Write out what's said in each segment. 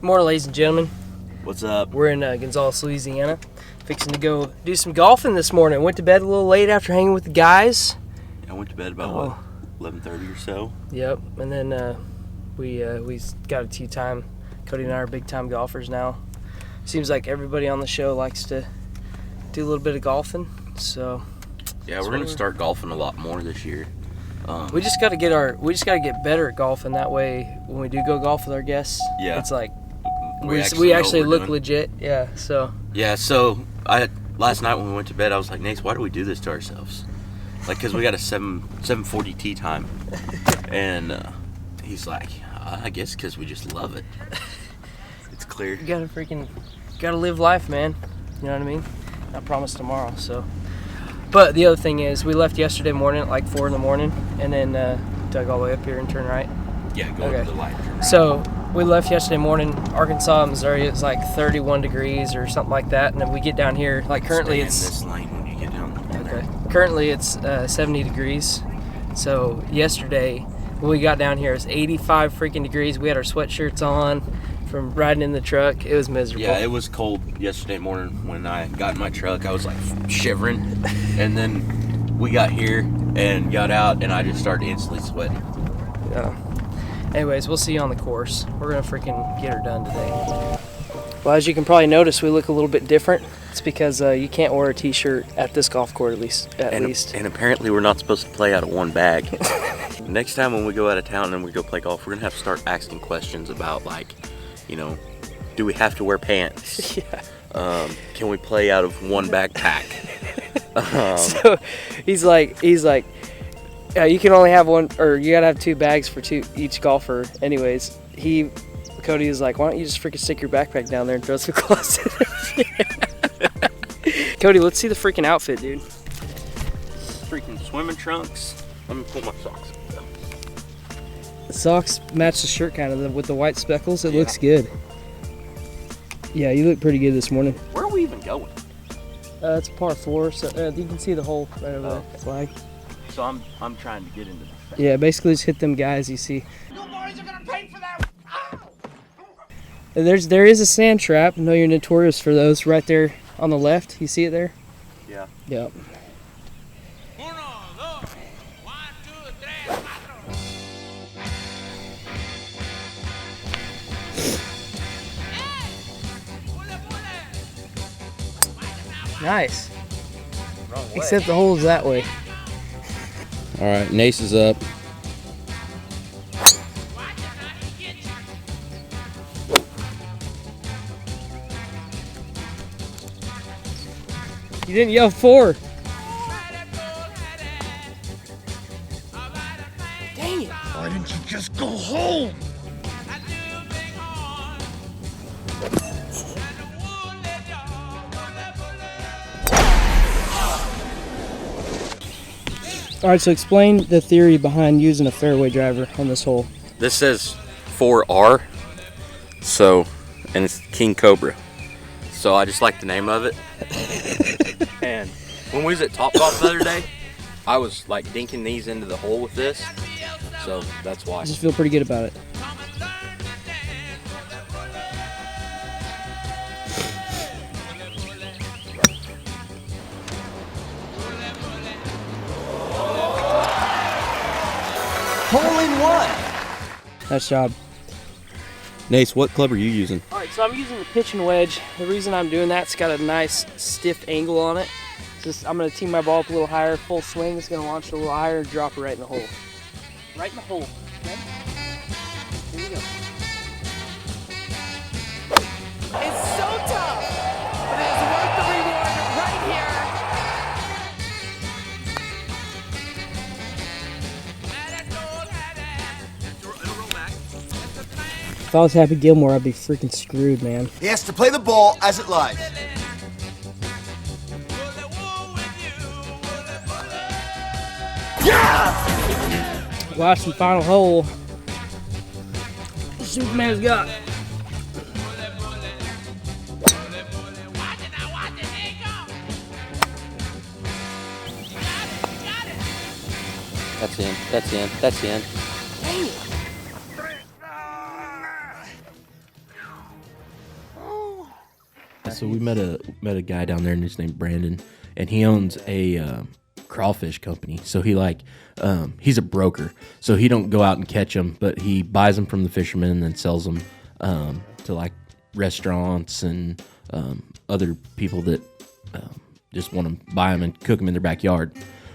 Morning, ladies and gentlemen. What's up? We're in Gonzales, Louisiana. Fixing to go do some golfing this morning. Went to bed a little late after hanging with the guys. I went to bed about, 11:30 or so? Yep. And then we got a tee time. Cody and I are big time golfers now. Seems like everybody on the show likes to do a little bit of golfing. So yeah, we're gonna start golfing a lot more this year. We just got to get better at golfing. That way, when we do go golf with our guests, it's like we actually look legit. Yeah. So. Yeah. So last night when we went to bed, I was like, Nate, why do we do this to ourselves? Like, cause we got a 7:40 tee time, and he's like, I guess cause we just love it. It's clear. You gotta live life, man. You know what I mean? I promise tomorrow. So. But the other thing is, we left yesterday morning at like 4 in the morning, and then dug all the way up here and turn right. Yeah, go to the light. Turn right. So we left yesterday morning, Arkansas, Missouri. It's like 31 degrees or something like that, and then we get down here. Like currently, it's in this lane when you get down there. Okay. Currently, it's 70 degrees. So yesterday, when we got down here, it's 85 freaking degrees. We had our sweatshirts on from riding in the truck. It was miserable. Yeah, it was cold yesterday morning when I got in my truck. I was like shivering, and then we got here and got out, and I just started instantly sweating. Yeah. Anyways, we'll see you on the course. We're gonna freaking get her done today. Well, as you can probably notice, we look a little bit different. It's because you can't wear a t-shirt at this golf course, at least. And apparently we're not supposed to play out of one bag. Next time when we go out of town and we go play golf, we're gonna have to start asking questions about, like, do we have to wear pants? Yeah. Can we play out of one backpack? So he's like, yeah, you can only have one, or you gotta have 2 bags for each golfer. Anyways, Cody is like, why don't you just freaking stick your backpack down there and throw some clothes in it? Cody, let's see the freaking outfit, dude. Freaking swimming trunks. Let me pull my socks up. The socks match the shirt kind of with the white speckles. It looks good. Yeah, you look pretty good this morning. Where are we even going? It's par 4, so you can see the hole right over there. Flag. So I'm trying to get into the. Yeah, basically just hit them guys you see. You boys are gonna pay for that. There is a sand trap. I know you're notorious for those. Right there on the left, you see it there? Yeah. Yep. Nice. Except the hole's that way. All right, Nace is up. You didn't yell 4. Dang it. Why didn't you just go home? All right, so explain the theory behind using a fairway driver on this hole. This says 4R, and it's King Cobra. So I just like the name of it. And when we was at Topgolf the other day, I was like dinking these into the hole with this, so that's why. I just feel pretty good about it. Hole in one. Nice job. Nace, what club are you using? All right, so I'm using the pitching wedge. The reason I'm doing that, it's got a nice stiff angle on it. I'm gonna tee my ball up a little higher, full swing. It's gonna launch it a little higher and drop it right in the hole. Right in the hole, okay? Here we go. It's so tough, but it's worth the reward right here. If I was Happy Gilmore, I'd be freaking screwed, man. He has to play the ball as it lies. Watch the final hole. Superman's got. That's in. That's in. That's in. Dang it. So we met a guy down there, and his named Brandon, and he owns a crawfish company. So he he's a broker. So he don't go out and catch them, but he buys them from the fishermen and then sells them to like restaurants and other people that just want to buy them and cook them in their backyard.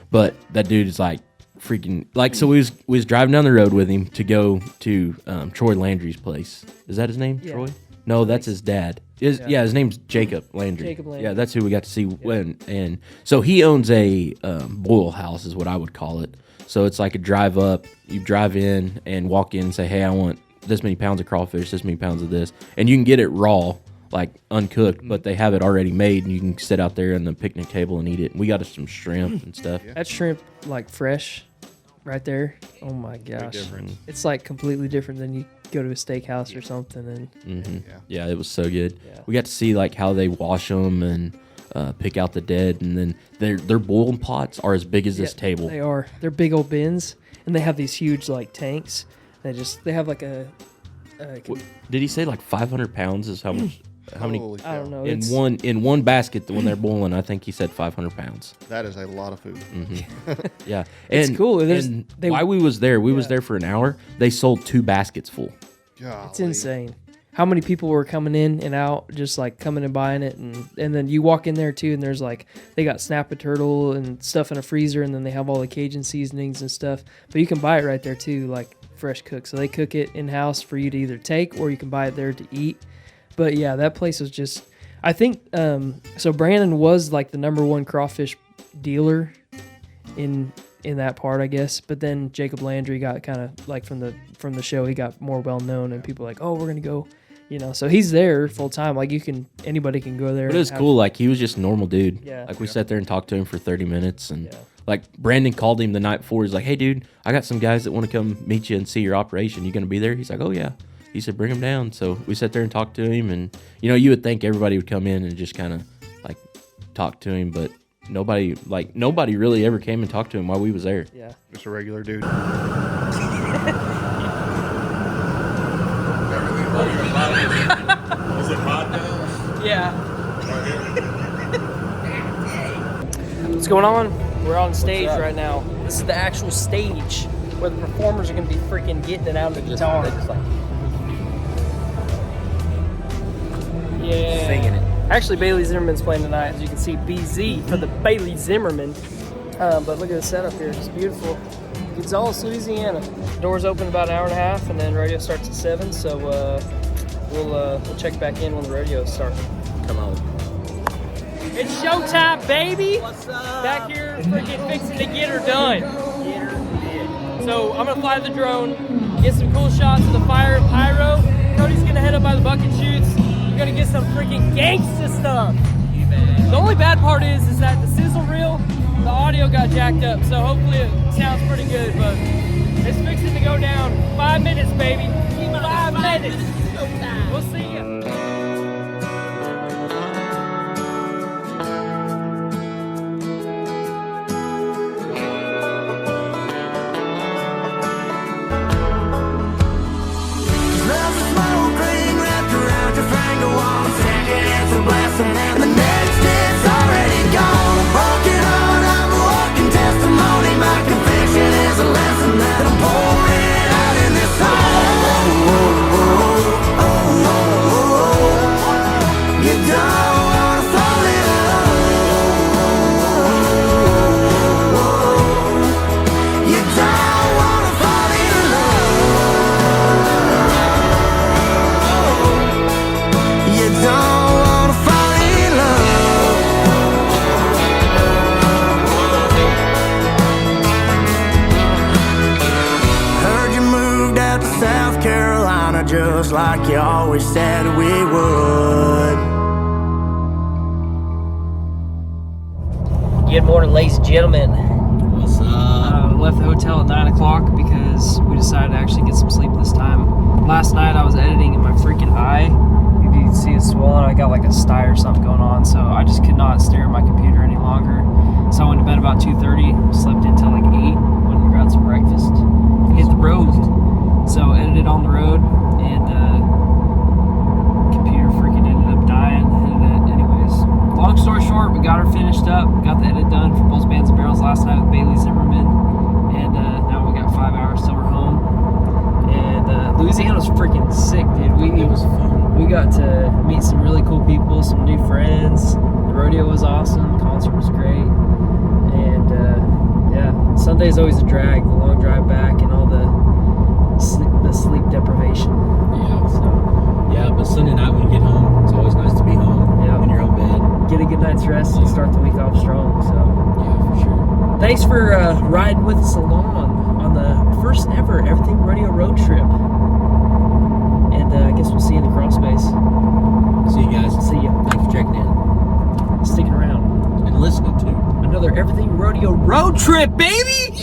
But that dude is like freaking like. So we was driving down the road with him to go to Troy Landry's place. Is that his name? Yeah. Troy? No, that's his dad. His name's Jacob Landry. Jacob Landry. Yeah, that's who we got to see when. And so he owns a boil house, is what I would call it. So it's like a drive up. You drive in and walk in and say, hey, I want this many pounds of crawfish, this many pounds of this. And you can get it raw, like uncooked, but they have it already made, and you can sit out there on the picnic table and eat it. And we got us some shrimp and stuff. That shrimp, like fresh, right there. Oh my gosh, it's like completely different than you go to a steakhouse or something. And Yeah, it was so good. Yeah. We got to see like how they wash them and pick out the dead, and then their boiling pots are as big as this table. They are. They're big old bins, and they have these huge like tanks. They have like a. Did he say like 500 pounds is how much? How many? Holy I don't cow. know. In one basket when they're boiling, I think he said 500 pounds. That is a lot of food. Yeah, It's cool. While we was there, we was there for an hour. They sold 2 baskets full. Golly. It's insane. How many people were coming in and out, just like coming and buying it, and then you walk in there too, and there's like they got snap a turtle and stuff in a freezer, and then they have all the Cajun seasonings and stuff. But you can buy it right there too, like fresh cooked. So they cook it in house for you to either take or you can buy it there to eat. But yeah, that place was just. I think so. Brandon was like the #1 crawfish dealer in that part, I guess. But then Jacob Landry got kind of like from the show, he got more well known, and people were like, oh, we're gonna go. So he's there full time. Like anybody can go there. But it was cool. Like he was just a normal dude. Yeah. Like we sat there and talked to him for 30 minutes, and like Brandon called him the night before. He's like, "Hey, dude, I got some guys that want to come meet you and see your operation. You gonna be there?" He's like, "Oh yeah." He said, "Bring them down." So we sat there and talked to him, and you would think everybody would come in and just kind of like talk to him, but nobody really ever came and talked to him while we was there. Yeah. Just a regular dude. Is it hot now? Yeah. What's going on? We're on stage right now. This is the actual stage where the performers are going to be freaking getting it out of the guitar. Yeah. Singing it. Actually, Bailey Zimmerman's playing tonight. As you can see, BZ for the Bailey Zimmerman. But look at the setup here. It's beautiful. Gonzales, Louisiana. Doors open about an hour and a half, and then rodeo starts at 7. So we'll check back in when the rodeo starts. Come on. It's showtime, baby! What's up? Back here, freaking fixing to get her done. So I'm gonna fly the drone, get some cool shots of the fire and pyro. Cody's gonna head up by the bucket chutes. We're gonna get some freaking gangsta stuff. The only bad part is that the sizzle reel, the audio got jacked up, so hopefully it sounds pretty good, but it's fixing to go down. 5 minutes, baby. 5 minutes. We'll see you. Just like you always said we would. Good morning, ladies and gentlemen. What's up? Left the hotel at 9 o'clock because we decided to actually get some sleep this time. Last night I was editing and my freaking eye, if you can see it's swollen, I got like a sty or something going on, so I just could not stare at my computer any longer. So I went to bed about 2:30, slept until like 8, went and grabbed some breakfast, hit the road. So edited on the road, and computer freaking ended up dying, got to meet some really cool people, some new friends. The rodeo was awesome. Concert was great. And yeah, Sunday's always a drag. The long drive back and all the sleep deprivation. Yeah. So Yeah, but Sunday night when you get home, it's always nice to be home. Yeah. In your own bed. get a good night's rest and start the week off strong. So Yeah, for sure. thanks for riding with us along on the first ever Everything Rodeo Road Trip. And I guess we'll see you in the crawl space. See you guys. See you. Thanks for checking in Sticking around. and listening to Another Everything Rodeo Road Trip, baby!